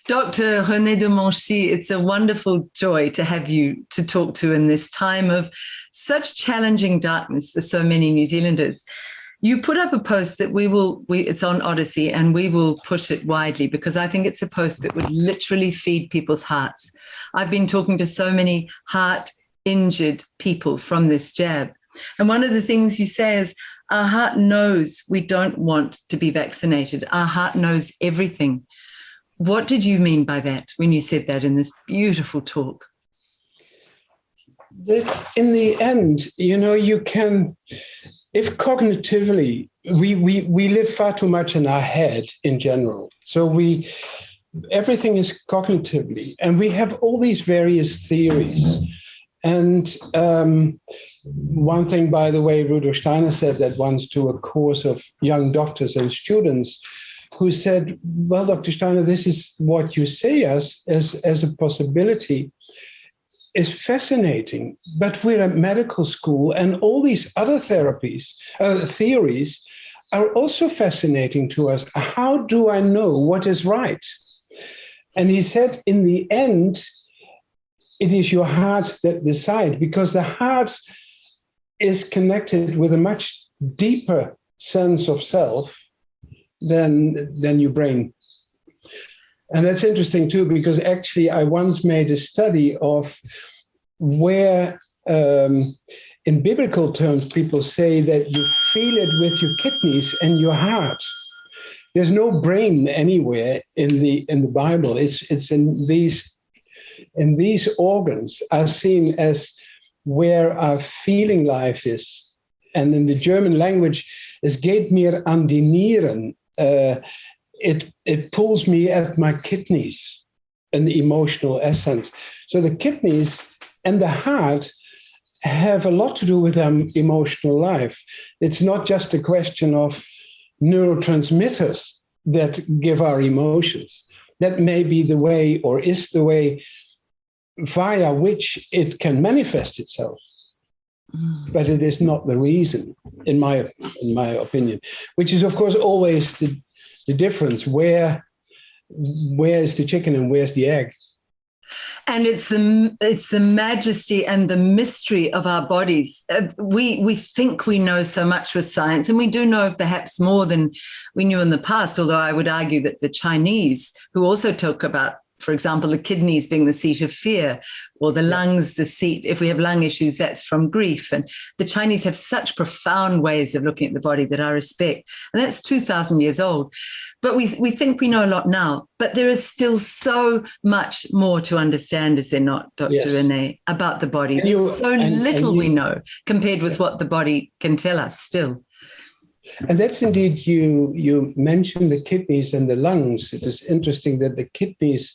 Dr. René De Monchy, it's a wonderful joy to have you to talk to in this time of such challenging darkness for so many New Zealanders. You put up a post that it's on Odyssey, and we will push it widely because I think it's a post that would literally feed people's hearts. I've been talking to so many heart-injured people from this jab. And one of the things you say is, our heart knows we don't want to be vaccinated. Our heart knows everything. What did you mean by that when you said that in this beautiful talk? That in the end, you can, if cognitively, we live far too much in our head in general. So everything is cognitively, and we have all these various theories. And one thing, by the way, Rudolf Steiner said that once to a course of young doctors and students, who said, well, Dr. Steiner, this is what you say as a possibility is fascinating, but we're at medical school and all these other theories are also fascinating to us. How do I know what is right? And he said, in the end, it is your heart that decides, because the heart is connected with a much deeper sense of self than your brain. And that's interesting too, because actually I once made a study of where in biblical terms people say that you feel it with your kidneys and your heart. There's no brain anywhere in the Bible. It's in these organs are seen as where our feeling life is. And in the German language, es geht mir an die Nieren. It pulls me at my kidneys, an emotional essence. So the kidneys and the heart have a lot to do with our emotional life. It's not just a question of neurotransmitters that give our emotions. That may be the way, or is the way, via which it can manifest itself. But it is not the reason, in my opinion, which is, of course, always the difference. Where is the chicken and where's the egg? And it's the majesty and the mystery of our bodies. We think we know so much with science, and we do know perhaps more than we knew in the past, although I would argue that the Chinese, who also talk about, for example, the kidneys being the seat of fear, or the lungs, the seat, if we have lung issues, that's from grief. And the Chinese have such profound ways of looking at the body that I respect. And that's 2,000 years old. But we think we know a lot now, but there is still so much more to understand, is there not, Dr. Yes. René, about the body? There's so little we know compared with what the body can tell us still. And that's indeed, you mentioned the kidneys and the lungs. It is interesting that the kidneys,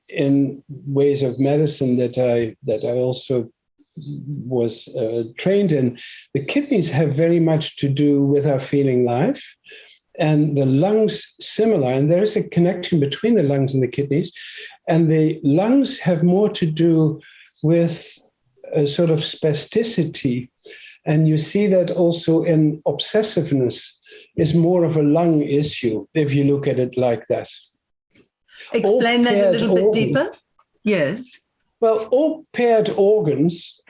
in ways of medicine that I also was trained in, the kidneys have very much to do with our feeling life, and the lungs similar. And there is a connection between the lungs and the kidneys, and the lungs have more to do with a sort of spasticity. And you see that also in obsessiveness is more of a lung issue, if you look at it like that. Explain that a little bit deeper. Yes. Well, all paired organs,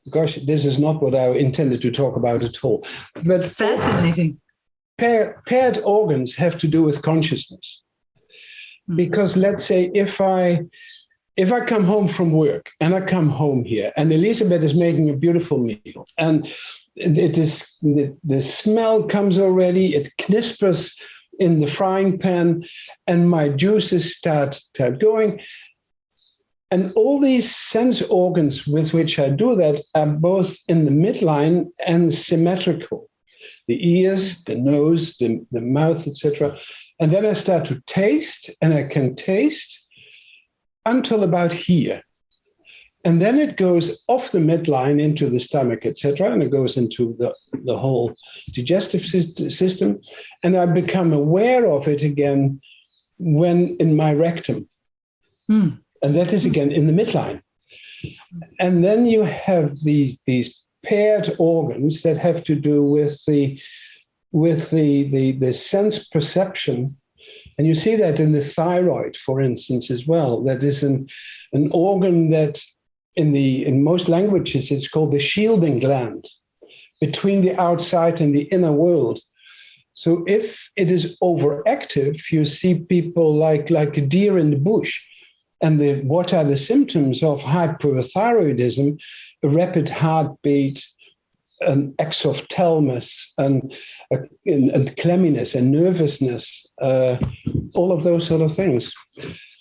gosh, this is not what I intended to talk about at all. But it's fascinating. Paired organs have to do with consciousness. Because let's say if I come home from work and I come home here and Elizabeth is making a beautiful meal and it is the smell comes already, it knispers in the frying pan and my juices start going. And all these sense organs with which I do that are both in the midline and symmetrical. The ears, the nose, the mouth, etc. And then I start to taste, and I can taste until about here. And then it goes off the midline into the stomach, etc., and it goes into the whole digestive system. And I become aware of it again when in my rectum. And that is again in the midline. And then you have these paired organs that have to do with the sense perception And you see that in the thyroid, for instance, as well. That is an organ that in most languages, it's called the shielding gland between the outside and the inner world. So if it is overactive, you see people like a deer in the bush. And what are the symptoms of hyperthyroidism? A rapid heartbeat, an exophthalmos, and clamminess and nervousness, all of those sort of things.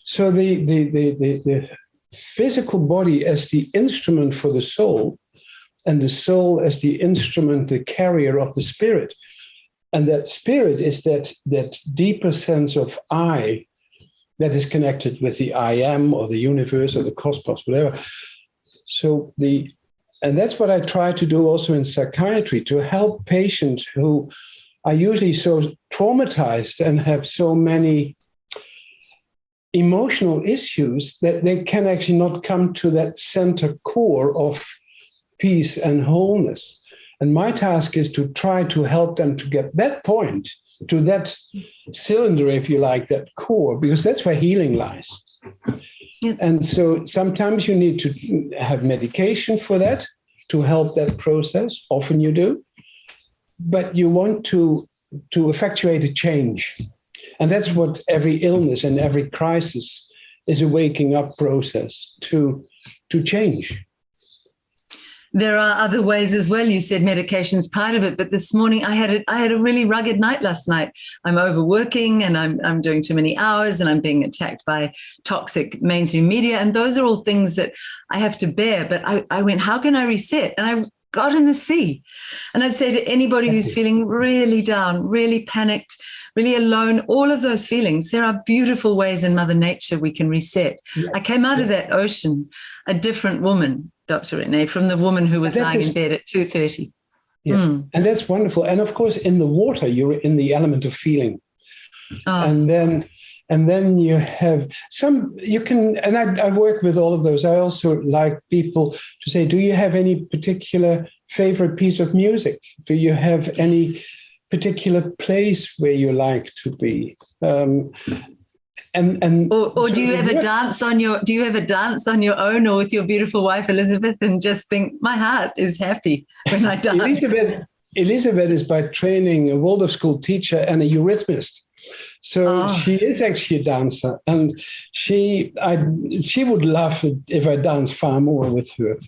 So the physical body as the instrument for the soul, and the soul as the instrument, the carrier of the spirit. And that spirit is that deeper sense of I that is connected with the I am, or the universe, or the cosmos, whatever. And that's what I try to do also in psychiatry, to help patients who are usually so traumatized and have so many emotional issues that they can actually not come to that center core of peace and wholeness. And my task is to try to help them to get that point, to that cylinder, if you like, that core, because that's where healing lies. And so sometimes you need to have medication for that, to help that process. Often you do. But you want to effectuate a change. And that's what every illness and every crisis is, a waking up process to change. There are other ways as well. You said medication's part of it, but this morning I had a really rugged night last night. I'm overworking and I'm doing too many hours and I'm being attacked by toxic mainstream media. And those are all things that I have to bear. But I went, how can I reset? And I got in the sea. And I'd say to anybody who's feeling really down, really panicked, really alone, all of those feelings, there are beautiful ways in Mother Nature we can reset. Yeah. I came out of that ocean a different woman, Dr. René, from the woman who was lying in bed at 2:30. Yeah. And that's wonderful. And of course, in the water, you're in the element of feeling. And then you have I work with all of those. I also like people to say, do you have any particular favorite piece of music? Do you have any particular place where you like to be? Or do you have a dance on your own or with your beautiful wife Elizabeth, and just think, my heart is happy when I dance? Elizabeth is by training a Waldorf school teacher and a eurythmist. So she is actually a dancer, and she would laugh if I danced far more with her.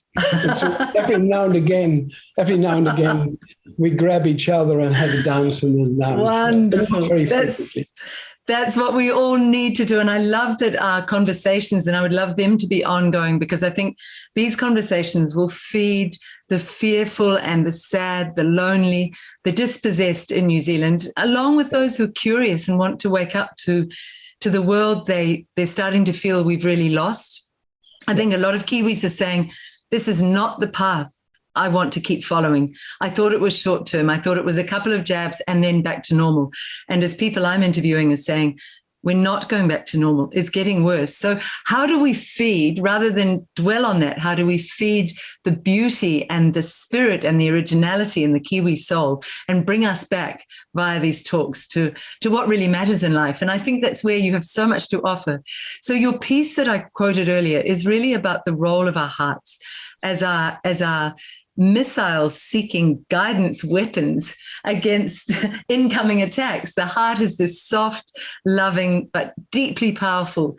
So every now and again, we grab each other and have a dance and then dance. Wonderful. That's what we all need to do. And I love that our conversations, and I would love them to be ongoing, because I think these conversations will feed the fearful and the sad, the lonely, the dispossessed in New Zealand, along with those who are curious and want to wake up to the world they're starting to feel we've really lost. I think a lot of Kiwis are saying, this is not the path I want to keep following. I thought it was short term. I thought it was a couple of jabs and then back to normal. And as people I'm interviewing are saying, we're not going back to normal. It's getting worse. So how do we feed, rather than dwell on that, how do we feed the beauty and the spirit and the originality in the Kiwi soul and bring us back via these talks to what really matters in life? And I think that's where you have so much to offer. So your piece that I quoted earlier is really about the role of our hearts as our missiles seeking guidance weapons against incoming attacks. The heart is this soft, loving, but deeply powerful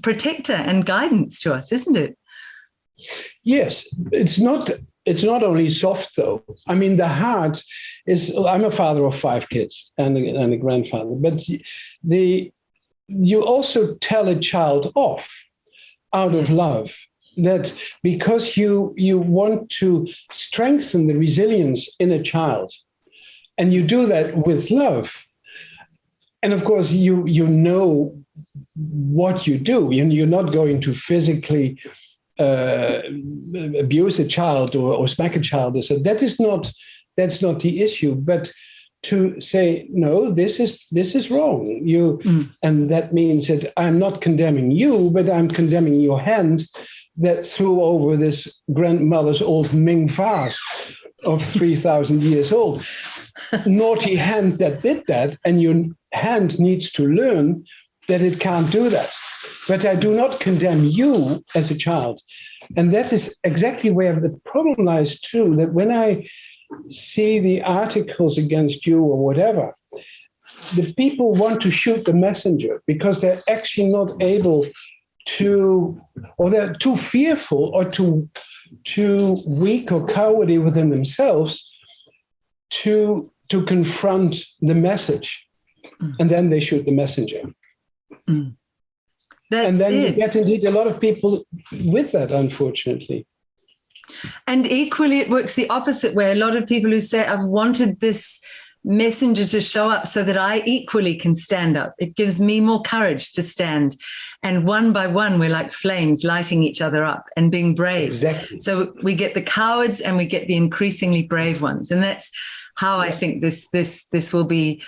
protector and guidance to us, isn't it? Yes, it's not only soft, though. I mean, the heart is, I'm a father of 5 kids and a grandfather, but you also tell a child off out of love. That because you want to strengthen the resilience in a child, and you do that with love. And of course, you know what you do. You're not going to physically abuse a child or smack a child. So that's not the issue. But to say, no, this is wrong. And that means that I'm not condemning you, but I'm condemning your hand that threw over this grandmother's old Ming vase of 3,000 years old. naughty hand that did that, and your hand needs to learn that it can't do that. But I do not condemn you as a child. And that is exactly where the problem lies too, that when I see the articles against you or whatever, the people want to shoot the messenger because they're actually not able to, or they're too fearful or too weak or cowardly within themselves to confront the message. And then they shoot the messenger. Mm. And then you get indeed a lot of people with that, unfortunately. And equally, it works the opposite way. A lot of people who say, I've wanted this messenger to show up so that I equally can stand up. It gives me more courage to stand. And one by one, we're like flames lighting each other up and being brave. Exactly. So we get the cowards and we get the increasingly brave ones. And that's how I think this will be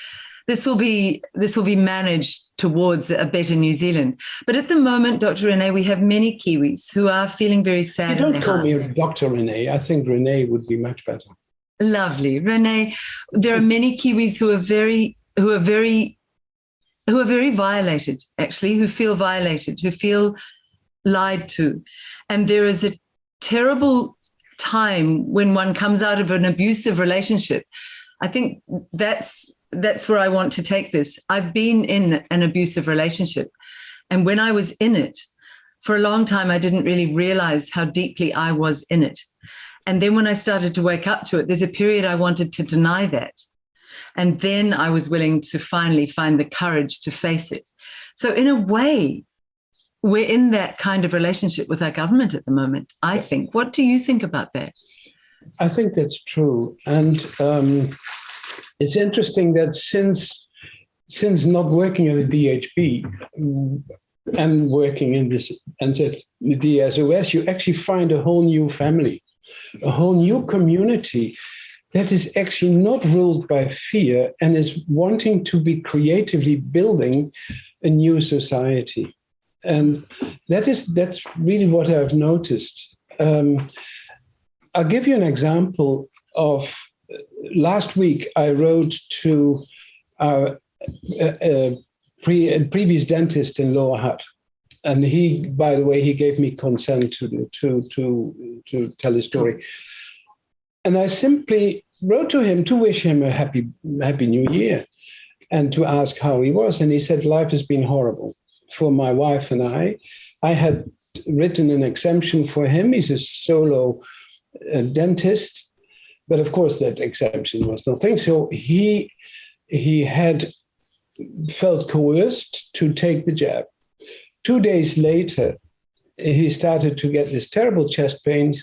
managed towards a better New Zealand. But at the moment, Dr. René, we have many Kiwis who are feeling very sad. You don't call me Dr. René. I think René would be much better. Lovely. René, there are many Kiwis who are very violated, actually, who feel violated, who feel lied to. And there is a terrible time when one comes out of an abusive relationship. I think that's where I want to take this. I've been in an abusive relationship. And when I was in it, for a long time, I didn't really realize how deeply I was in it. And then when I started to wake up to it, there's a period I wanted to deny that. And then I was willing to finally find the courage to face it. So in a way, we're in that kind of relationship with our government at the moment, I think. What do you think about that? I think that's true. And it's interesting that since not working at the DHB and working in this NZ, the DSOS, you actually find a whole new family, a whole new community that is actually not ruled by fear and is wanting to be creatively building a new society. And that's really what I've noticed. I'll give you an example of last week. I wrote to our previous dentist in Lower Hutt, and he, by the way, he gave me consent to tell his story. And I simply wrote to him to wish him a happy New Year and to ask how he was. And he said, life has been horrible for my wife and I. I had written an exemption for him. He's a solo dentist. But of course, that exemption was nothing. So he had felt coerced to take the jab. 2 days later, he started to get this terrible chest pains,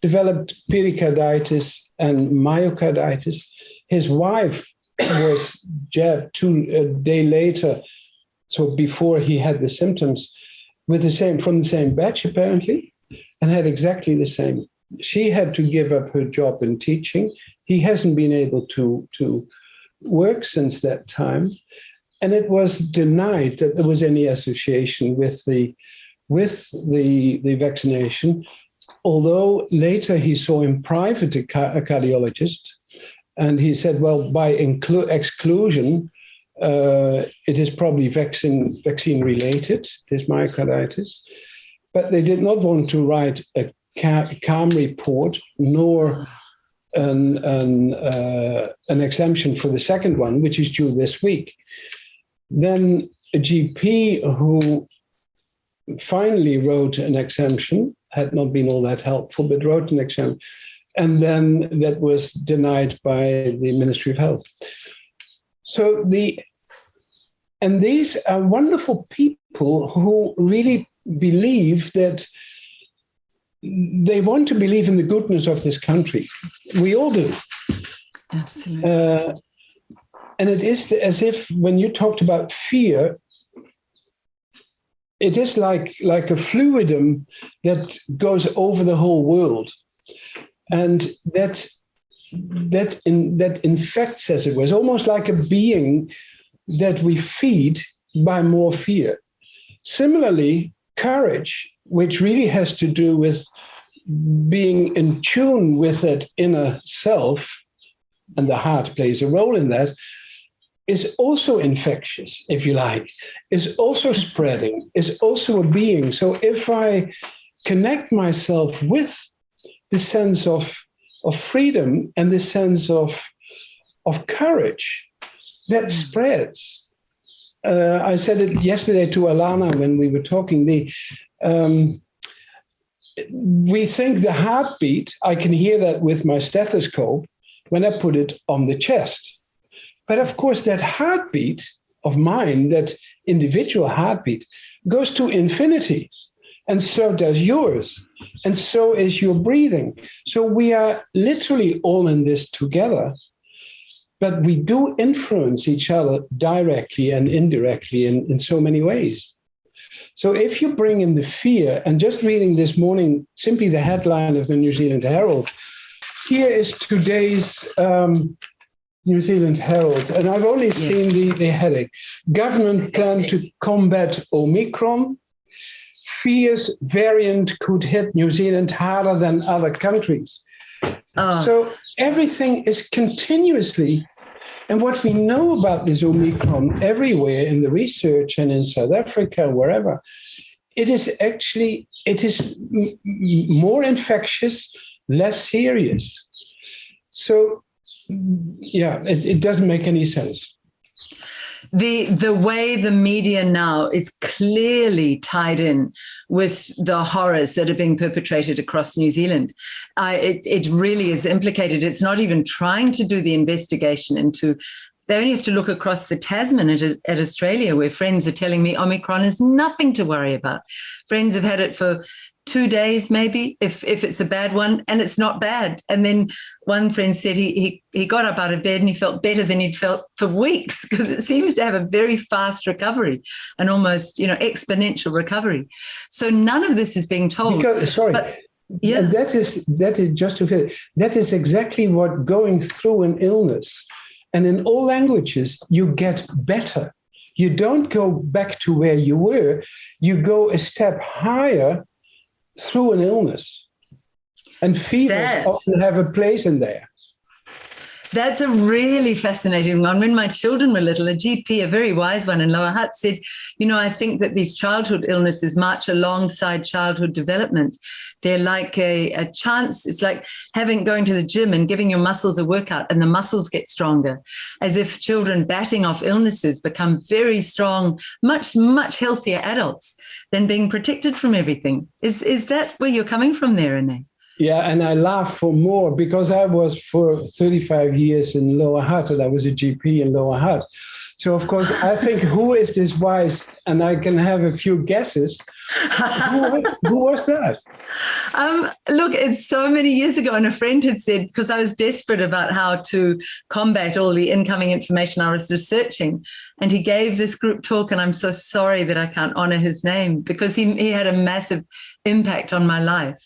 developed pericarditis and myocarditis. His wife was jabbed a day later, so before he had the symptoms, from the same batch apparently, and had exactly the same. She had to give up her job in teaching. He hasn't been able to work since that time. And it was denied that there was any association with the vaccination, although later he saw in private a cardiologist, and he said, well, by exclusion, it is probably vaccine related, this myocarditis. But they did not want to write a CALM report, nor an exemption for the second one, which is due this week. Then a GP who finally wrote an exemption, had not been all that helpful, but wrote an exemption, and then that was denied by the Ministry of Health. So these are wonderful people who really believe that they want to believe in the goodness of this country. We all do. Absolutely. And it is as if when you talked about fear, it is like a fluidum that goes over the whole world. And that infects, as it was, almost like a being that we feed by more fear. Similarly, courage, which really has to do with being in tune with that inner self, and the heart plays a role in that, is also infectious, if you like, is also spreading, is also a being. So if I connect myself with the sense of freedom and the sense of courage, that spreads. I said it yesterday to Alana when we were talking. We think the heartbeat, I can hear that with my stethoscope when I put it on the chest. But of course, that heartbeat of mine, that individual heartbeat, goes to infinity. And so does yours. And so is your breathing. So we are literally all in this together. But we do influence each other directly and indirectly in so many ways. So if you bring in the fear, and just reading this morning, simply the headline of the New Zealand Herald, here is today's New Zealand Herald, and I've only seen the heading. Government plan to combat Omicron. Fears variant could hit New Zealand harder than other countries. So everything is continuously, and what we know about this Omicron everywhere in the research and in South Africa, wherever, it is more infectious, less serious. So, yeah, it doesn't make any sense. The way the media now is clearly tied in with the horrors that are being perpetrated across New Zealand. It really is implicated. It's not even trying to do the investigation into. They only have to look across the Tasman at Australia, where friends are telling me Omicron is nothing to worry about. Friends have had it for 2 days, maybe, if it's a bad one, and it's not bad. And then one friend said he got up out of bed and he felt better than he'd felt for weeks, because it seems to have a very fast recovery, an almost exponential recovery. So none of this is being told. That is just to finish. That is exactly what going through an illness, and in all languages you get better. You don't go back to where you were. You go a step higher through an illness, and fevers often have a place in there. That's a really fascinating one. When my children were little, a GP, a very wise one in Lower Hutt, said, I think that these childhood illnesses march alongside childhood development. They're like a chance. It's like going to the gym and giving your muscles a workout, and the muscles get stronger, as if children batting off illnesses become very strong, much, much healthier adults than being protected from everything. Is that where you're coming from there, René? Yeah, and I laugh for more because I was for 35 years in Lower Hutt, and I was a GP in Lower Hutt. So, of course, I think, who is this wise? And I can have a few guesses. Who was that? Look, it's so many years ago, and a friend had said, because I was desperate about how to combat all the incoming information I was researching, and he gave this group talk, and I'm so sorry that I can't honor his name, because he had a massive impact on my life.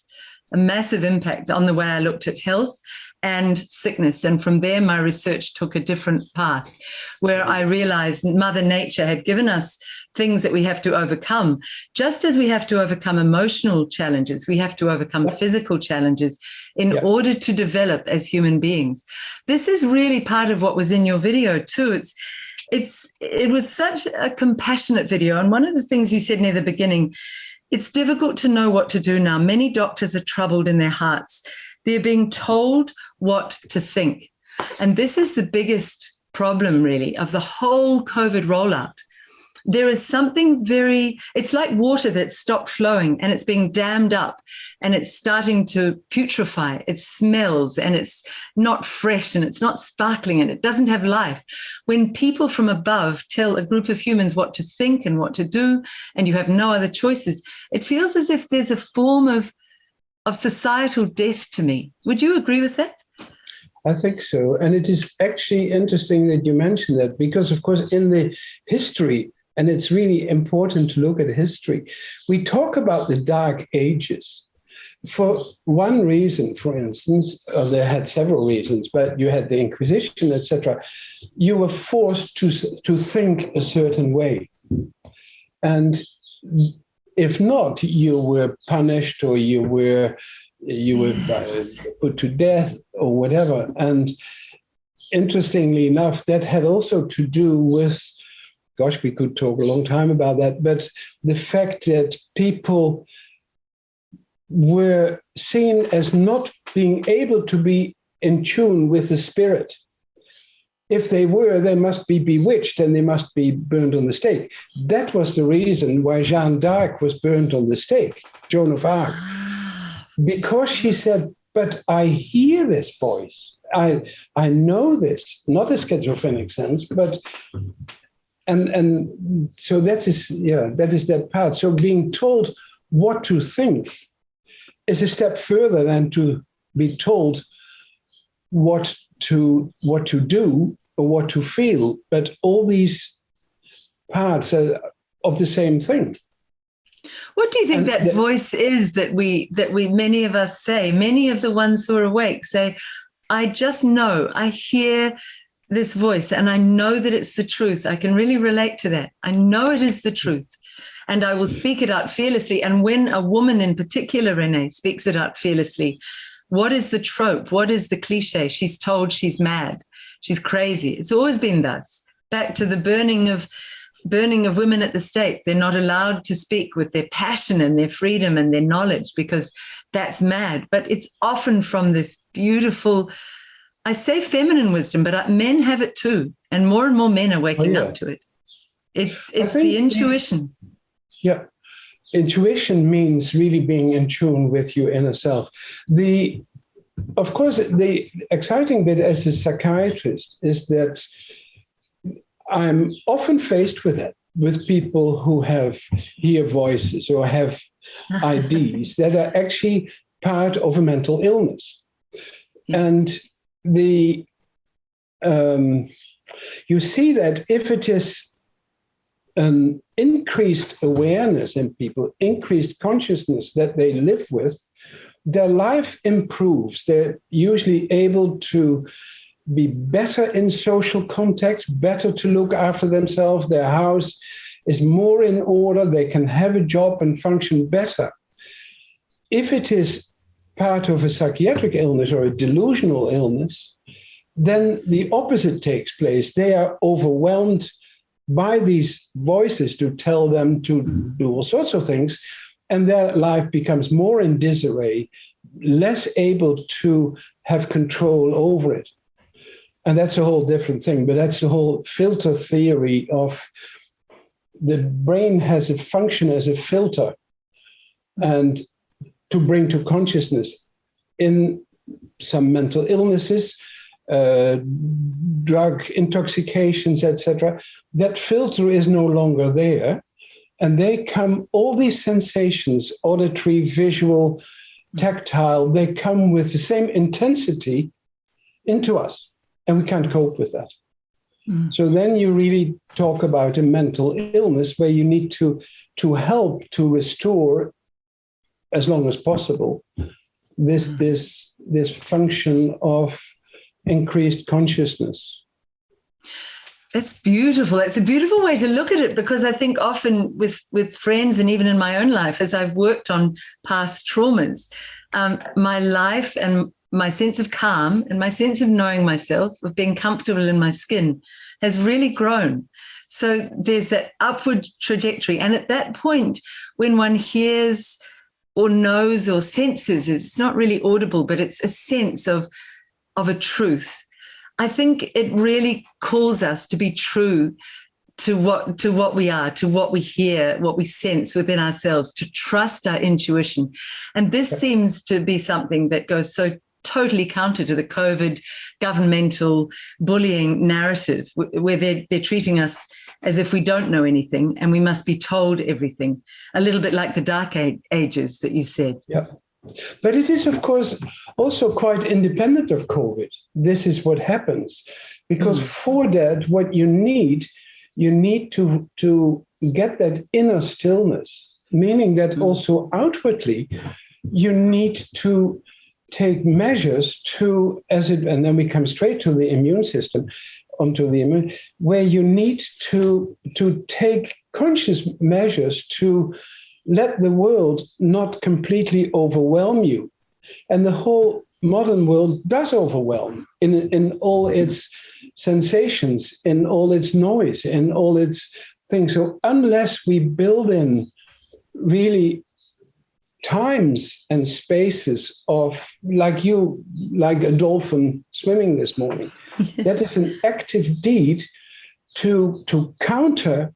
A massive impact on the way I looked at health and sickness. And from there, my research took a different path, where I realized Mother Nature had given us things that we have to overcome. Just as we have to overcome emotional challenges, we have to overcome physical challenges in order to develop as human beings. This is really part of what was in your video too. It was such a compassionate video. And one of the things you said near the beginning, it's difficult to know what to do now. Many doctors are troubled in their hearts. They're being told what to think. And this is the biggest problem, really, of the whole COVID rollout. There is something it's like water that's stopped flowing and it's being dammed up and it's starting to putrefy. It smells and it's not fresh and it's not sparkling and it doesn't have life. When people from above tell a group of humans what to think and what to do, and you have no other choices, it feels as if there's a form of societal death to me. Would you agree with that? I think so. And it is actually interesting that you mentioned that, because, of course, in the history, and it's really important to look at history, we talk about the Dark Ages. For one reason, for instance, they had several reasons, but you had the Inquisition, etc. You were forced to think a certain way. And if not, you were punished, or you were put to death or whatever. And interestingly enough, that had also to do with, gosh, we could talk a long time about that, but the fact that people were seen as not being able to be in tune with the spirit. If they were, they must be bewitched and they must be burned on the stake. That was the reason why Jeanne d'Arc was burned on the stake, Joan of Arc, because she said, but I hear this voice. I know this, not a schizophrenic sense, but and so that is that part. So being told what to think is a step further than to be told what to do or what to feel, but all these parts are of the same thing. What do you think that voice is that we many of us say, many of the ones who are awake say, I just know, I hear this voice and I know that it's the truth. I can really relate to that. I know it is the truth. And I will speak it out fearlessly. And when a woman in particular, René, speaks it out fearlessly, what is the trope? What is the cliche? She's told she's mad. She's crazy. It's always been thus. Back to the burning of women at the stake. They're not allowed to speak with their passion and their freedom and their knowledge because that's mad. But it's often from this beautiful, I say feminine wisdom, but men have it too. And more men are waking up to it. It's the intuition. Yeah. Intuition means really being in tune with your inner self. Of course, the exciting bit as a psychiatrist is that I'm often faced with it, with people who hear voices or have IDs that are actually part of a mental illness. And you see that if it is an increased awareness in people, increased consciousness that they live with, their life improves. They're usually able to be better in social context, better to look after themselves. Their house is more in order. They can have a job and function better. If it is part of a psychiatric illness or a delusional illness, then the opposite takes place. They are overwhelmed by these voices to tell them to do all sorts of things, and their life becomes more in disarray, less able to have control over it. And that's a whole different thing, but that's the whole filter theory of the brain has a function as a filter and to bring to consciousness. In some mental illnesses, drug intoxications, etc., that filter is no longer there. And they come, all these sensations, auditory, visual, tactile, they come with the same intensity into us. And we can't cope with that. So then you really talk about a mental illness where you need to help to restore, as long as possible, this function of increased consciousness. That's beautiful. It's a beautiful way to look at it, because I think often with friends and even in my own life, as I've worked on past traumas, my life and my sense of calm and my sense of knowing myself, of being comfortable in my skin, has really grown. So there's that upward trajectory. And at that point, when one hears or knows or senses, it's not really audible, but it's a sense of a truth. I think it really calls us to be true to what we are, to what we hear, what we sense within ourselves, to trust our intuition. And this seems to be something that goes so totally counter to the COVID governmental bullying narrative, where they're treating us as if we don't know anything and we must be told everything, a little bit like the dark ages that you said. Yeah. But it is, of course, also quite independent of COVID. This is what happens. Because for that, what you need to get that inner stillness, meaning that also outwardly, you need to take measures and then we come straight to the immune system, where you need to take conscious measures to let the world not completely overwhelm you. And the whole modern world does overwhelm in all its sensations, in all its noise, in all its things. So unless we build in really times and spaces of, like a dolphin swimming this morning, that is an active deed to counter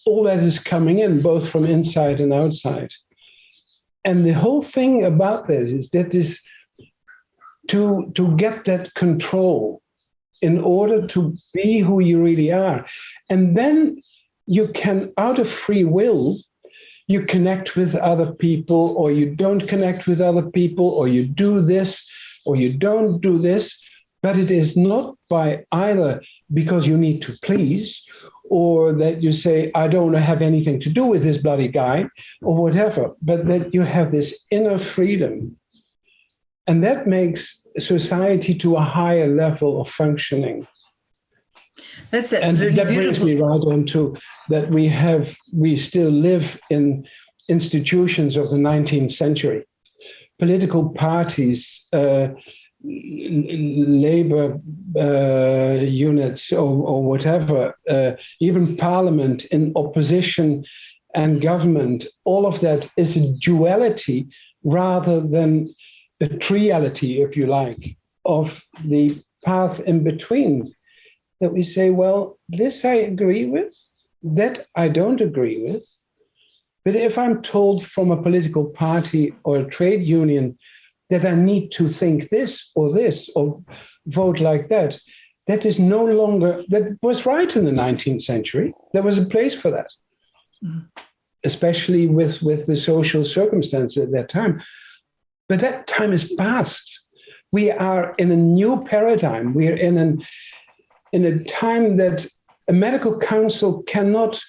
all that is coming in, both from inside and outside. And the whole thing about this is to get that control in order to be who you really are. And then you can, out of free will, you connect with other people, or you don't connect with other people, or you do this, or you don't do this. But it is not by either because you need to please, or that you say, I don't want to have anything to do with this bloody guy, or whatever, but that you have this inner freedom. And that makes society to a higher level of functioning. That's absolutely and that beautiful. brings me right on to that we still live in institutions of the 19th century. Political parties, labor units or whatever, even parliament in opposition and government, all of that is a duality rather than a triality, if you like, of the path in between, that we say, well, this I agree with, that I don't agree with. But if I'm told from a political party or a trade union that I need to think this or vote like that, that is no longer, that was right in the 19th century. There was a place for that, especially with the social circumstances at that time. But that time is past. We are in a new paradigm. We are in a time that a medical council cannot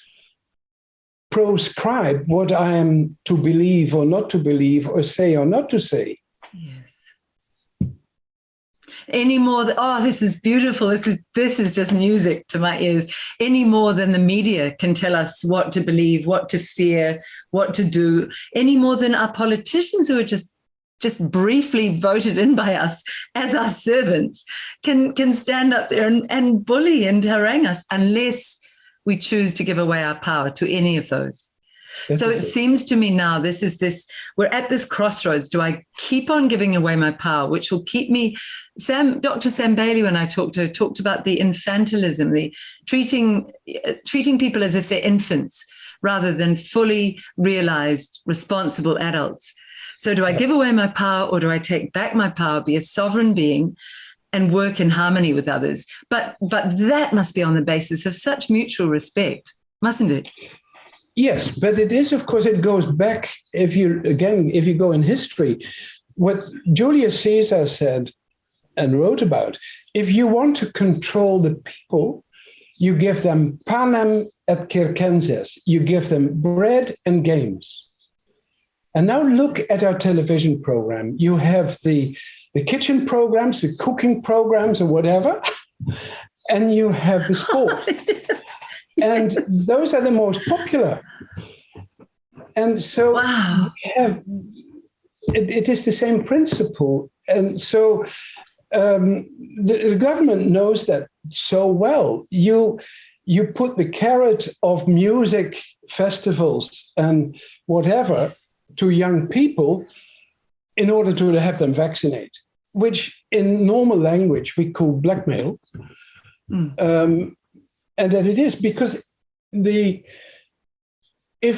proscribe what I am to believe or not to believe, or say or not to say. Yes. Any more this is beautiful. This is just music to my ears. Any more than the media can tell us what to believe, what to fear, what to do, any more than our politicians who are just briefly voted in by us as our servants can stand up there and bully and harangue us, unless we choose to give away our power to any of those. So it seems to me now we're at this crossroads. Do I keep on giving away my power, which will keep me? Dr. Sam Bailey, when I talked about the infantilism, the treating people as if they're infants rather than fully realized, responsible adults. So do I give away my power, or do I take back my power, be a sovereign being, and work in harmony with others? But that must be on the basis of such mutual respect, mustn't it? Yes, but it is, of course, it goes back, if you go in history, what Julius Caesar said and wrote about, if you want to control the people, you give them panem et circenses, you give them bread and games. And now look at our television program. You have the kitchen programs, the cooking programs, or whatever, and you have the sport. And those are the most popular. And so it is the same principle. And so the government knows that so well. You put the carrot of music festivals and whatever to young people in order to have them vaccinate, which in normal language we call blackmail. And that it is because if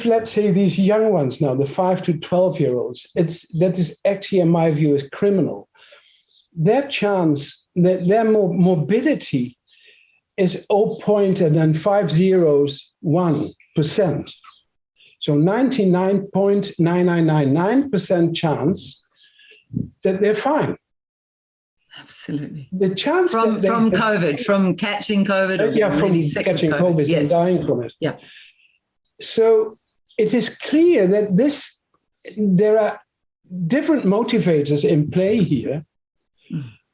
let's say these young ones now, the 5 to 12-year-olds, that is actually, in my view, is criminal. Their chance, their mobility is 0.501%. So 99.9999% chance that they're fine. Absolutely. The chance from COVID, from catching COVID, or from really sick catching of COVID, and dying from it. Yeah. So it is clear that there are different motivators in play here,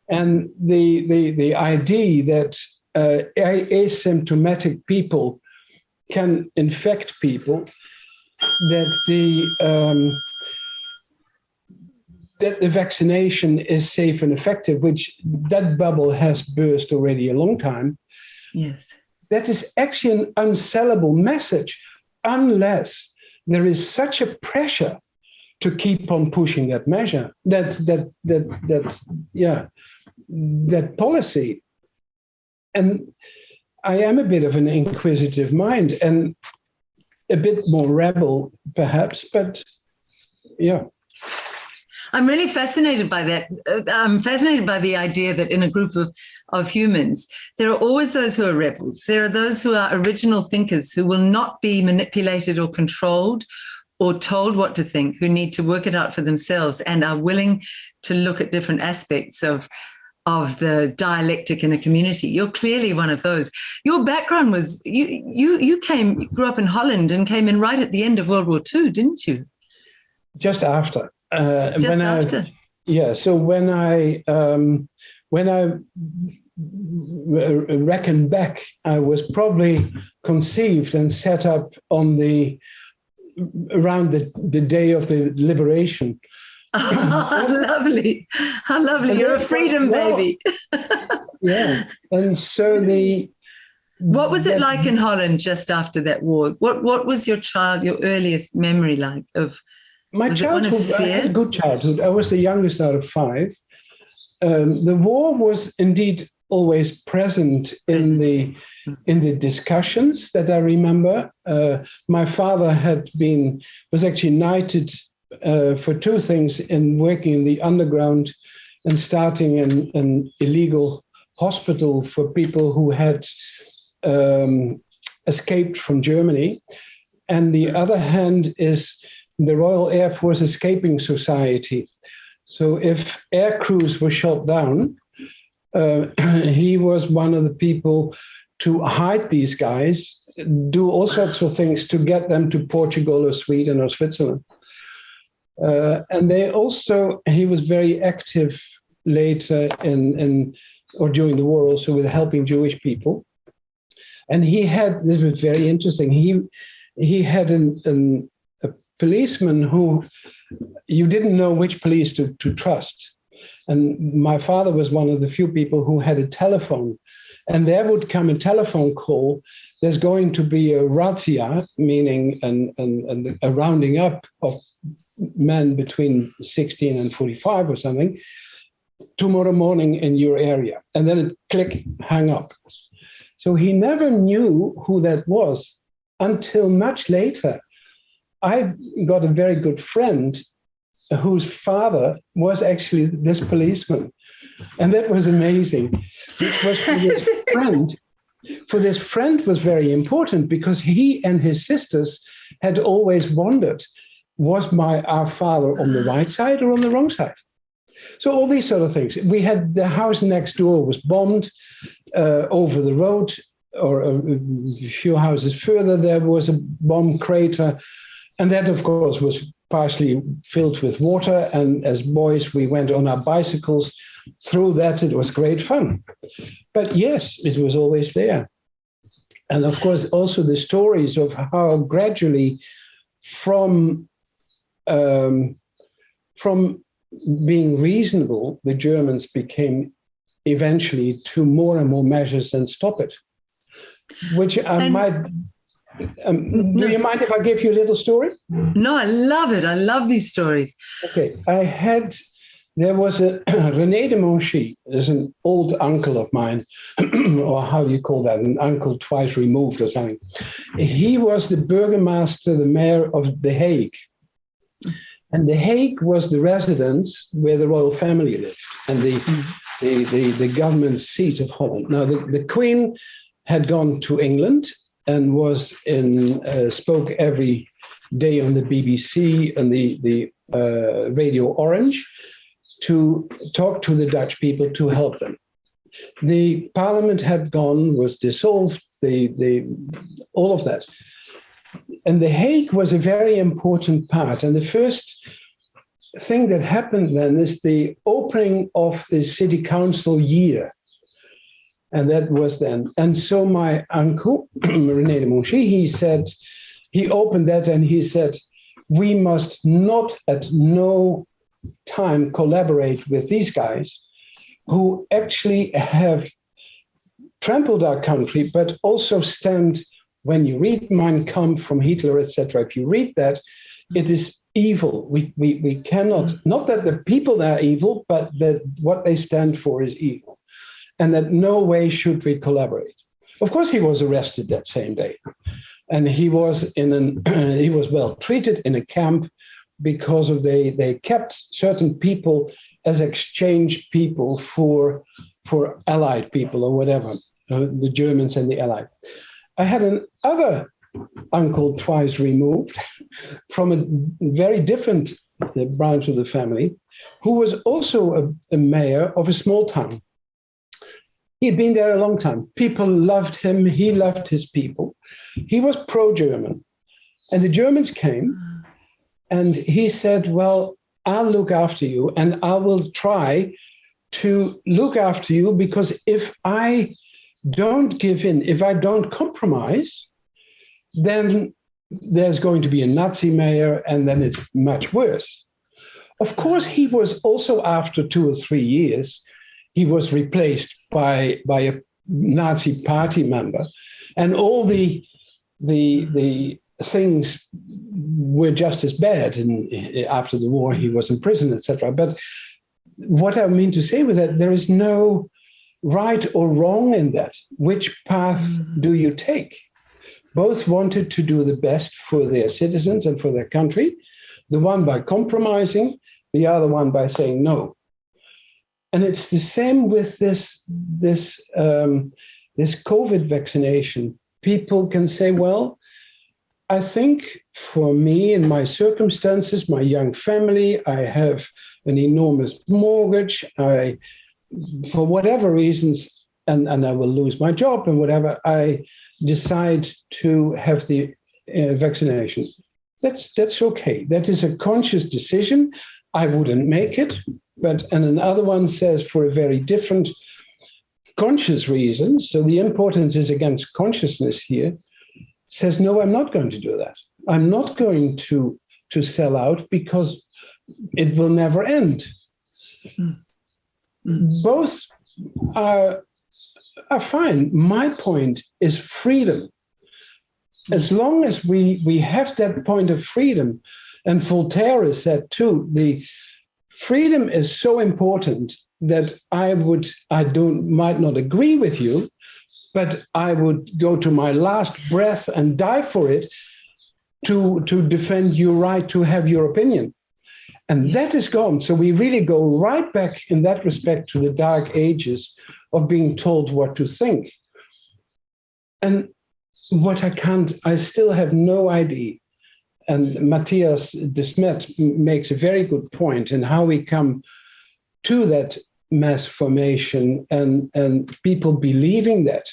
and the idea that asymptomatic people can infect people, that that the vaccination is safe and effective, which that bubble has burst already a long time. Yes. That is actually an unsellable message unless there is such a pressure to keep on pushing that measure, that policy. And I am a bit of an inquisitive mind and a bit more rebel, perhaps, but yeah. I'm really fascinated by that. I'm fascinated by the idea that in a group of humans, there are always those who are rebels. There are those who are original thinkers who will not be manipulated or controlled or told what to think, who need to work it out for themselves and are willing to look at different aspects of the dialectic in a community. You're clearly one of those. Your background was, you grew up in Holland and came in right at the end of World War II, didn't you? Just after. So when I reckon back, I was probably conceived and set up on around the day of the liberation. How lovely. How lovely. You're a freedom baby. Yeah. And so what was it like in Holland just after that war? What was your earliest memory like of my childhood? I had a good childhood. I was the youngest out of 5. The war was indeed always present in the discussions that I remember. My father was actually knighted for 2 things in working in the underground and starting an illegal hospital for people who had escaped from Germany. And the other hand is the Royal Air Force Escaping Society. So if air crews were shot down, he was one of the people to hide these guys, do all sorts of things to get them to Portugal or Sweden or Switzerland. And he was very active later or during the war also with helping Jewish people. And this was very interesting, he had a policeman who you didn't know which police to trust. And my father was one of the few people who had a telephone. And there would come a telephone call, there's going to be a razzia, meaning a rounding up of men between 16 and 45 or something, tomorrow morning in your area. And then it click, hang up. So he never knew who that was until much later. I got a very good friend whose father was actually this policeman. And that was amazing. It was for this friend was very important because he and his sisters had always wondered, was our father on the right side or on the wrong side? So all these sort of things. We had the house next door was bombed. Over the road or a few houses further, there was a bomb crater. And that, of course, was partially filled with water. And as boys, we went on our bicycles through that. It was great fun. But yes, it was always there. And of course, also the stories of how gradually from being reasonable, the Germans became eventually to more and more measures and stop it. Which I might... do you mind if I give you a little story? No, I love it. I love these stories. Okay. There was a René De Monchy, there's an old uncle of mine, or how do you call that? An uncle twice removed or something. He was the burgomaster, the mayor of The Hague. And The Hague was the residence where the royal family lived and the government seat of Holland. Now, the Queen had gone to England and was spoke every day on the BBC and the Radio Orange to talk to the Dutch people to help them. The parliament had gone, was dissolved, all of that. And The Hague was a very important part. And the first thing that happened then is the opening of the city council year. And that was then. And so my uncle, René De Monchy, he opened that and he said, we must not at no time collaborate with these guys who actually have trampled our country, but also stand, when you read Mein Kampf from Hitler, etc., if you read that, it is evil. We cannot, not that the people are evil, but that what they stand for is evil. And that no way should we collaborate. Of course, he was arrested that same day. And he was he was well treated in a camp because of they kept certain people as exchange people for Allied people or whatever, the Germans and the Allied. I had another uncle twice removed from a very different branch of the family, who was also a mayor of a small town. He'd been there a long time. People loved him. He loved his people. He was pro-German. And the Germans came and he said, well, I'll look after you and I will try to look after you, because if I don't give in, if I don't compromise, then there's going to be a Nazi mayor and then it's much worse. Of course, he was also, after 2 or 3 years, he was replaced by a Nazi party member, and all the things were just as bad. And after the war, he was in prison, etc. But what I mean to say with that, there is no right or wrong in that. Which path do you take? Both wanted to do the best for their citizens and for their country. The one by compromising, the other one by saying no. And it's the same with this COVID vaccination. People can say, well, I think for me in my circumstances, my young family, I have an enormous mortgage. For whatever reasons, and I will lose my job and whatever, I decide to have the vaccination. That's okay. That is a conscious decision. I wouldn't make it. And another one says for a very different conscious reason, so the importance is against consciousness here, says, no, I'm not going to do that. I'm not going to sell out because it will never end. Both are fine. My point is freedom. As long as we have that point of freedom, and Voltaire has said too, the freedom is so important that I might not agree with you, but I would go to my last breath and die for it to defend your right to have your opinion. And that is gone. So we really go right back in that respect to the dark ages of being told what to think. And what I still have no idea. And Matthias de Smet makes a very good point in how we come to that mass formation and people believing that.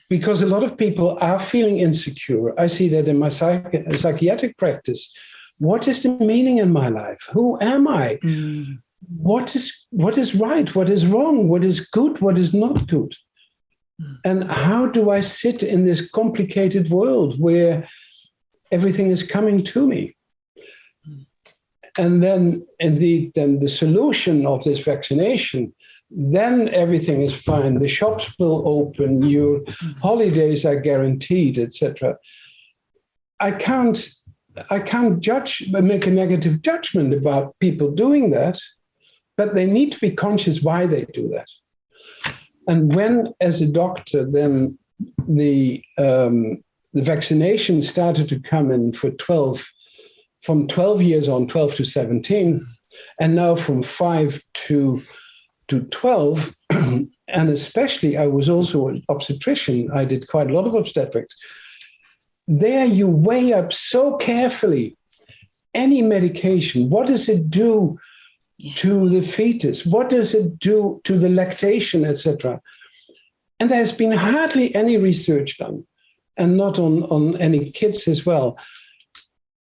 Because a lot of people are feeling insecure. I see that in my psychiatric practice. What is the meaning in my life? Who am I? What is right? What is wrong? What is good? What is not good? And how do I sit in this complicated world where everything is coming to me? And then indeed, then the solution of this vaccination, then everything is fine. The shops will open, your holidays are guaranteed, etc. I can't make a negative judgment about people doing that, but they need to be conscious why they do that. And when, as a doctor, then the vaccination started to come in from 12 years on, 12 to 17, and now from 5 to 12, and especially I was also an obstetrician. I did quite a lot of obstetrics. There you weigh up so carefully any medication. What does it do to the fetus? What does it do to the lactation, etc.? And there's been hardly any research done, and not on any kids as well.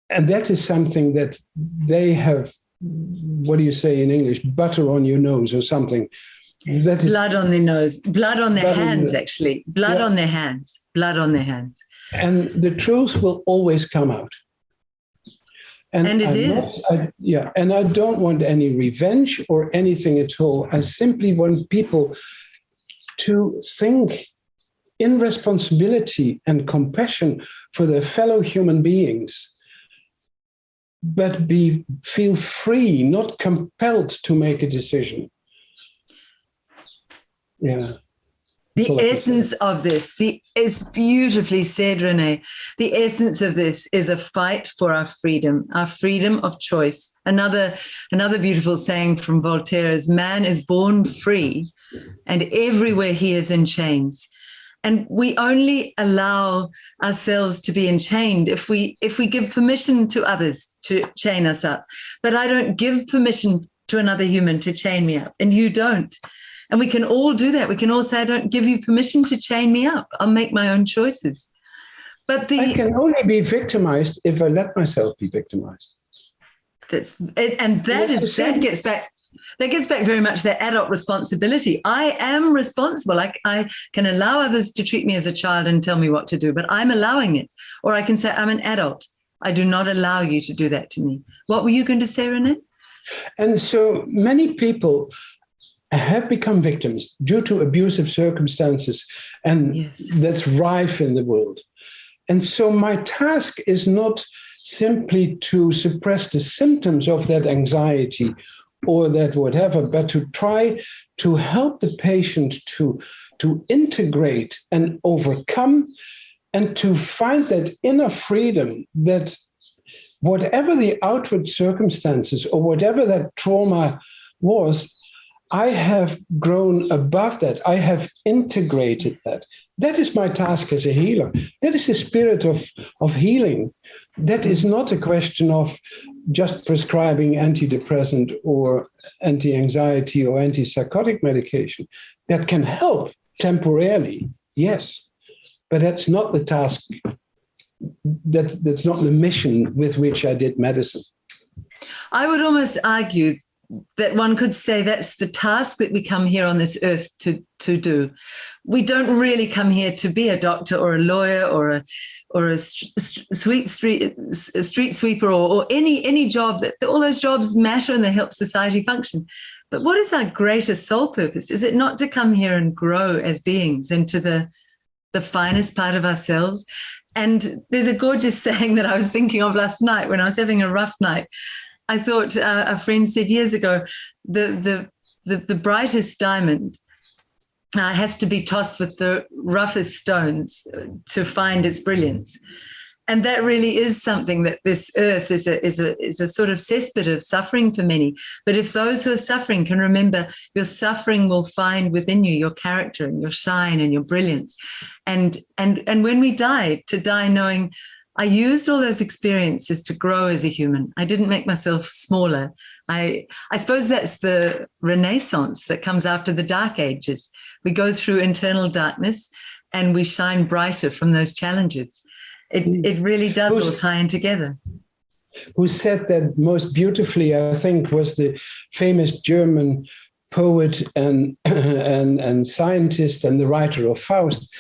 And that is something that they have, what do you say in English, butter on your nose or something. That is blood on their nose, blood on their hands, actually. Blood on their hands, blood on their hands. And the truth will always come out. And it is. And I don't want any revenge or anything at all. I simply want people to think in responsibility and compassion for their fellow human beings, but feel free, not compelled to make a decision. Yeah. The essence of this, is beautifully said, René. The essence of this is a fight for our freedom of choice. Another beautiful saying from Voltaire is, man is born free, and everywhere he is in chains. And we only allow ourselves to be enchained if we give permission to others to chain us up. But I don't give permission to another human to chain me up, and you don't. And we can all do that. We can all say, I don't give you permission to chain me up. I'll make my own choices. But I can only be victimized if I let myself be victimized. That gets back very much to that adult responsibility. I am responsible. I can allow others to treat me as a child and tell me what to do, but I'm allowing it. Or I can say, I'm an adult. I do not allow you to do that to me. What were you going to say, René? And so many people have become victims due to abusive circumstances, and yes, that's rife in the world. And so my task is not simply to suppress the symptoms of that anxiety or that whatever, but to try to help the patient to integrate and overcome, and to find that inner freedom that whatever the outward circumstances or whatever that trauma was, I have grown above that. I have integrated that. That is my task as a healer. That is the spirit of healing. That is not a question of just prescribing antidepressant or anti-anxiety or antipsychotic medication. That can help temporarily, yes, but that's not the task. That's not the mission with which I did medicine. I would almost argue that one could say that's the task that we come here on this earth to do. We don't really come here to be a doctor or a lawyer or a street sweeper or any job. That all those jobs matter and they help society function. But what is our greatest soul purpose? Is it not to come here and grow as beings into the finest part of ourselves? And there's a gorgeous saying that I was thinking of last night when I was having a rough night. I thought a friend said years ago, the brightest diamond has to be tossed with the roughest stones to find its brilliance. And that really is something that this earth is a sort of cesspit of suffering for many. But if those who are suffering can remember, your suffering will find within you your character and your shine and your brilliance. And when we die, to die knowing, I used all those experiences to grow as a human. I didn't make myself smaller. I suppose that's the Renaissance that comes after the Dark Ages. We go through internal darkness and we shine brighter from those challenges. It really does all tie in together. Who said that most beautifully, I think, was the famous German poet and scientist and the writer of Faust.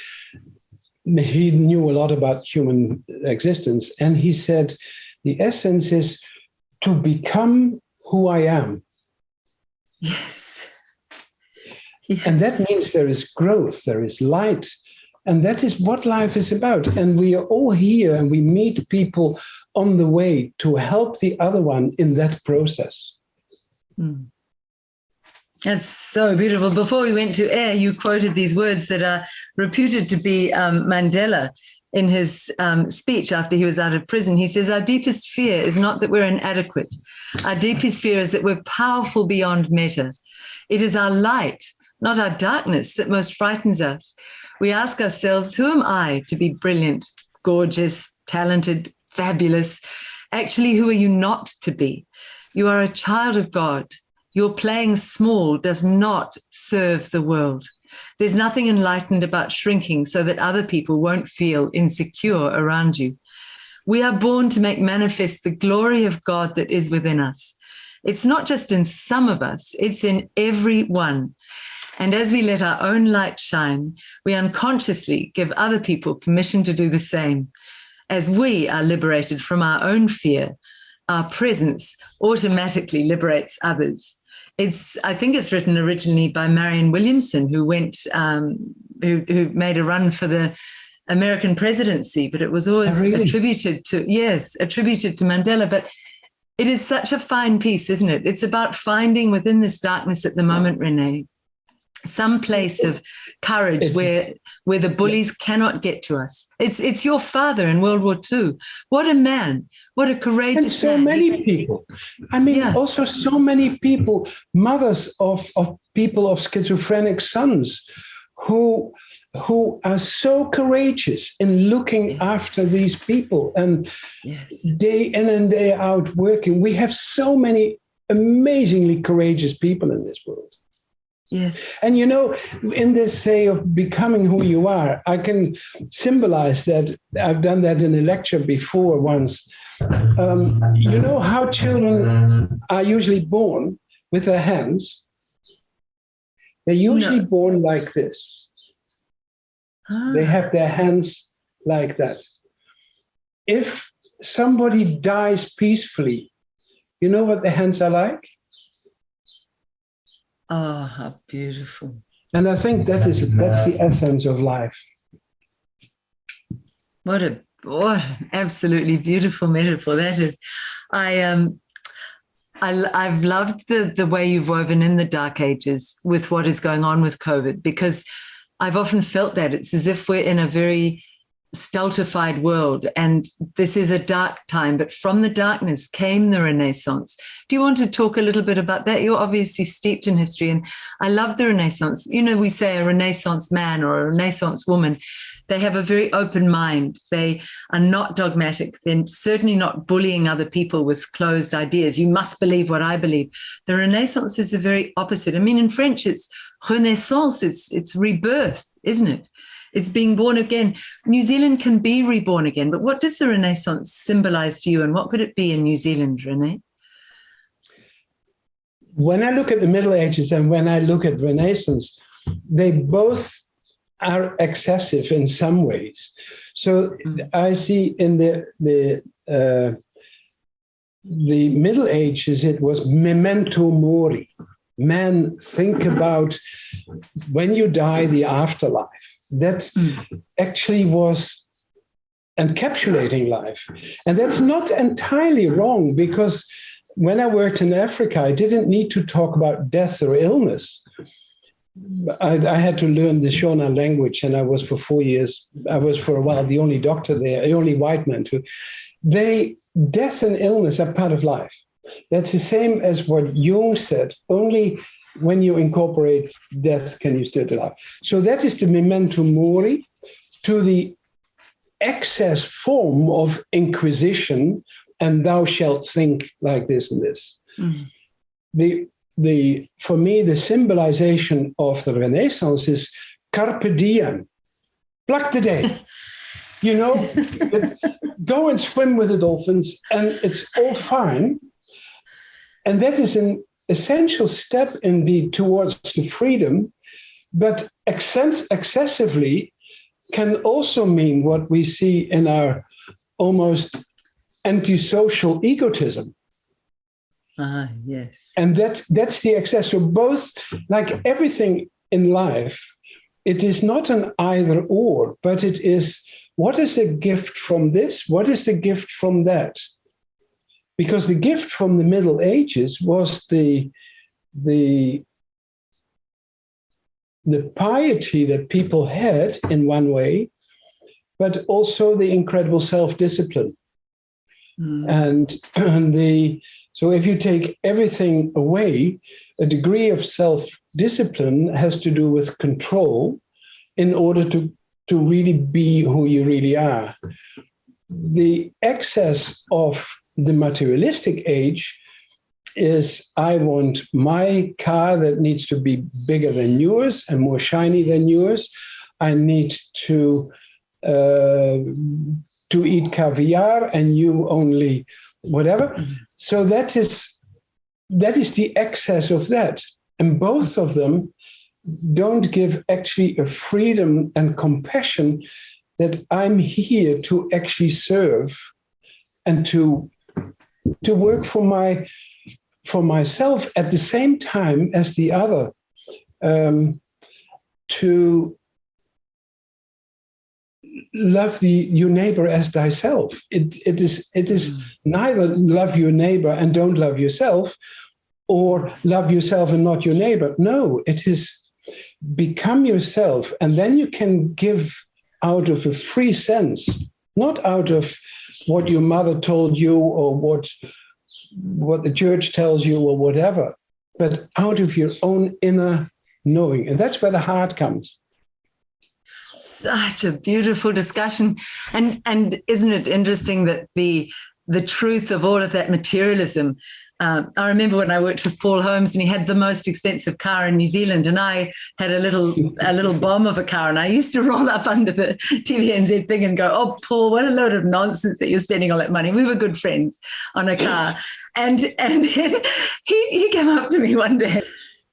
He knew a lot about human existence, and he said, the essence is to become who I am. Yes. And that means there is growth, there is light, and that is what life is about. And we are all here, and we meet people on the way to help the other one in that process. Mm. That's so beautiful. Before we went to air, you quoted these words that are reputed to be Mandela in his speech after he was out of prison. He says, our deepest fear is not that we're inadequate. Our deepest fear is that we're powerful beyond measure. It is our light, not our darkness, that most frightens us. We ask ourselves, who am I to be brilliant, gorgeous, talented, fabulous? Actually, who are you not to be? You are a child of God. Your playing small does not serve the world. There's nothing enlightened about shrinking so that other people won't feel insecure around you. We are born to make manifest the glory of God that is within us. It's not just in some of us, it's in every one. And as we let our own light shine, we unconsciously give other people permission to do the same. As we are liberated from our own fear, our presence automatically liberates others. I think it's written originally by Marianne Williamson, who who made a run for the American presidency, but it was always attributed to Mandela. But it is such a fine piece, isn't it? It's about finding within this darkness at the moment, René, some place of courage where the bullies cannot get to us. It's your father in World War II. What a man. What a courageous man. And so many people. I mean, also so many people, mothers of people of schizophrenic sons who are so courageous in looking after these people and day in and day out working. We have so many amazingly courageous people in this world. Yes. And in this say of becoming who you are, I can symbolize that. I've done that in a lecture before once. You know how children are usually born with their hands? They're usually born like this. They have their hands like that. If somebody dies peacefully, you know what their hands are like? Oh, how beautiful. And I think that's the essence of life. What an absolutely beautiful metaphor that is. I've loved the way you've woven in the dark ages with what is going on with COVID, because I've often felt that it's as if we're in a very stultified world and this is a dark time, but from the darkness came the Renaissance. Do you want to talk a little bit about that? You're obviously steeped in history, and I love the Renaissance. We say a Renaissance man or a Renaissance woman, they have a very open mind. They are not dogmatic. They're certainly not bullying other people with closed ideas. You must believe what I believe. The Renaissance is the very opposite. I mean, in French, it's renaissance, it's rebirth, isn't it? It's being born again. New Zealand can be reborn again, but what does the Renaissance symbolize to you, and what could it be in New Zealand, René? When I look at the Middle Ages and when I look at Renaissance, they both are excessive in some ways. So I see in the Middle Ages, it was memento mori. Men think about when you die, the afterlife. That actually was encapsulating life. And that's not entirely wrong, because when I worked in Africa, I didn't need to talk about death or illness. I had to learn the Shona language, and I was for 4 years, I was for a while the only doctor there, the only white man too. Death and illness are part of life. That's the same as what Jung said, only when you incorporate death can you still alive. So that is the memento mori to the excess form of inquisition, and thou shalt think like this and this. For me, the symbolization of the Renaissance is carpe diem, pluck the day. Go and swim with the dolphins, and it's all fine. And that is an essential step indeed towards the freedom, but excessively can also mean what we see in our almost antisocial egotism. Yes. And that's the excess. So both, like everything in life, it is not an either or, but it is, what is the gift from this? What is the gift from that? Because the gift from the Middle Ages was the piety that people had in one way, but also the incredible self-discipline. So if you take everything away, a degree of self-discipline has to do with control in order to really be who you really are. The excess of the materialistic age is, I want my car that needs to be bigger than yours and more shiny than yours. I need to eat caviar and you only whatever. So that is the excess of that. And both of them don't give actually a freedom and compassion that I'm here to actually serve and to to work for myself at the same time as the other, to love your neighbor as thyself. It is neither love your neighbor and don't love yourself, or love yourself and not your neighbor. No, it is become yourself, and then you can give out of a free sense, not out of what your mother told you or what the church tells you or whatever, but out of your own inner knowing. And that's where the heart comes. Such a beautiful discussion. And isn't it interesting that the truth of all of that materialism, I remember when I worked with Paul Holmes, and he had the most expensive car in New Zealand, and I had a little bomb of a car, and I used to roll up under the TVNZ thing and go, "Oh, Paul, what a load of nonsense that you're spending all that money." We were good friends on a car, and then he came up to me one day.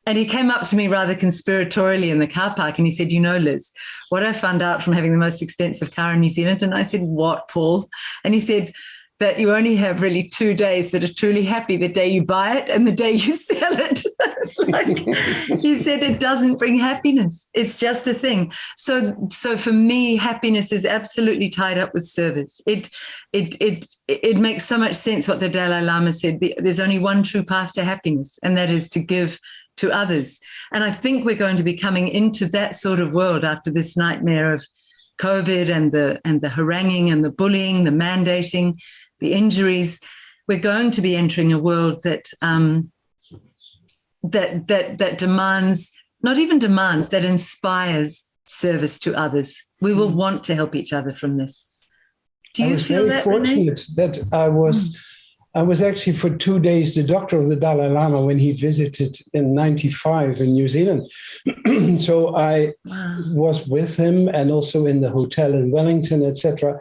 And he came up to me rather conspiratorially in the car park, and he said, "You know, Liz, what I found out from having the most expensive car in New Zealand." And I said, "What, Paul?" And he said that you only have really 2 days that are truly happy: the day you buy it and the day you sell it. It's like, he said, it doesn't bring happiness. It's just a thing. So for me, happiness is absolutely tied up with service. It makes so much sense what the Dalai Lama said. There's only one true path to happiness, and that is to give to others. And I think we're going to be coming into that sort of world after this nightmare of COVID and the haranguing and the bullying, the mandating, the injuries. We're going to be entering a world that demands, not even demands, that inspires service to others. We will want to help each other from this. Do you feel that, René? I was very fortunate that I was actually for 2 days the doctor of the Dalai Lama when he visited in 95 in New Zealand. So I was with him, and also in the hotel in Wellington, etc.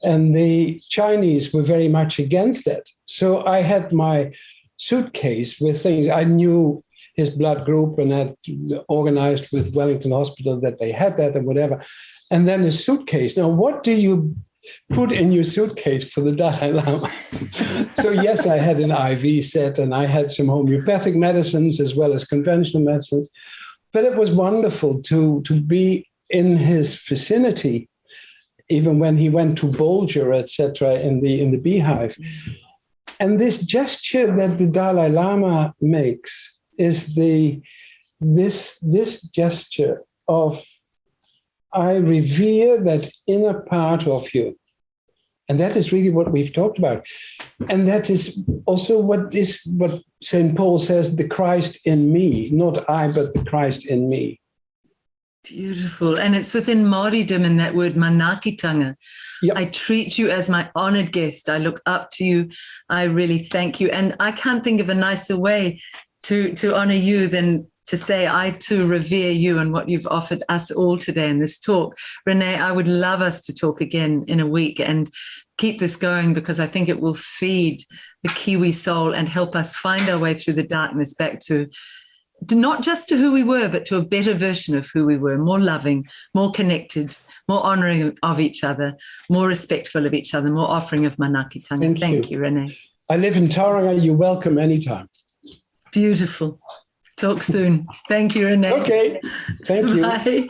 And the Chinese were very much against that. So I had my suitcase with things. I knew his blood group and had organized with Wellington Hospital that they had that and whatever. And then a suitcase. Now, what do you put in your suitcase for the Dalai Lama? So yes, I had an IV set, and I had some homeopathic medicines as well as conventional medicines. But it was wonderful to be in his vicinity, even when he went to Bolger, etc., in the beehive. And this gesture that the Dalai Lama makes is this gesture of, I revere that inner part of you. And that is really what we've talked about. And that is also what St. Paul says, the Christ in me, not I, but the Christ in me. Beautiful. And it's within Māoridom in that word manakitanga. Yep. I treat you as my honored guest. I look up to you. I really thank you. And I can't think of a nicer way to honor you than to say, I too revere you and what you've offered us all today in this talk. René, I would love us to talk again in a week and keep this going, because I think it will feed the Kiwi soul and help us find our way through the darkness back to not just to who we were, but to a better version of who we were, more loving, more connected, more honoring of each other, more respectful of each other, more offering of manakitanga. Thank you, René. I live in Tauranga. You're welcome anytime. Beautiful. Talk soon. Thank you, René. Okay. Thank you. Bye.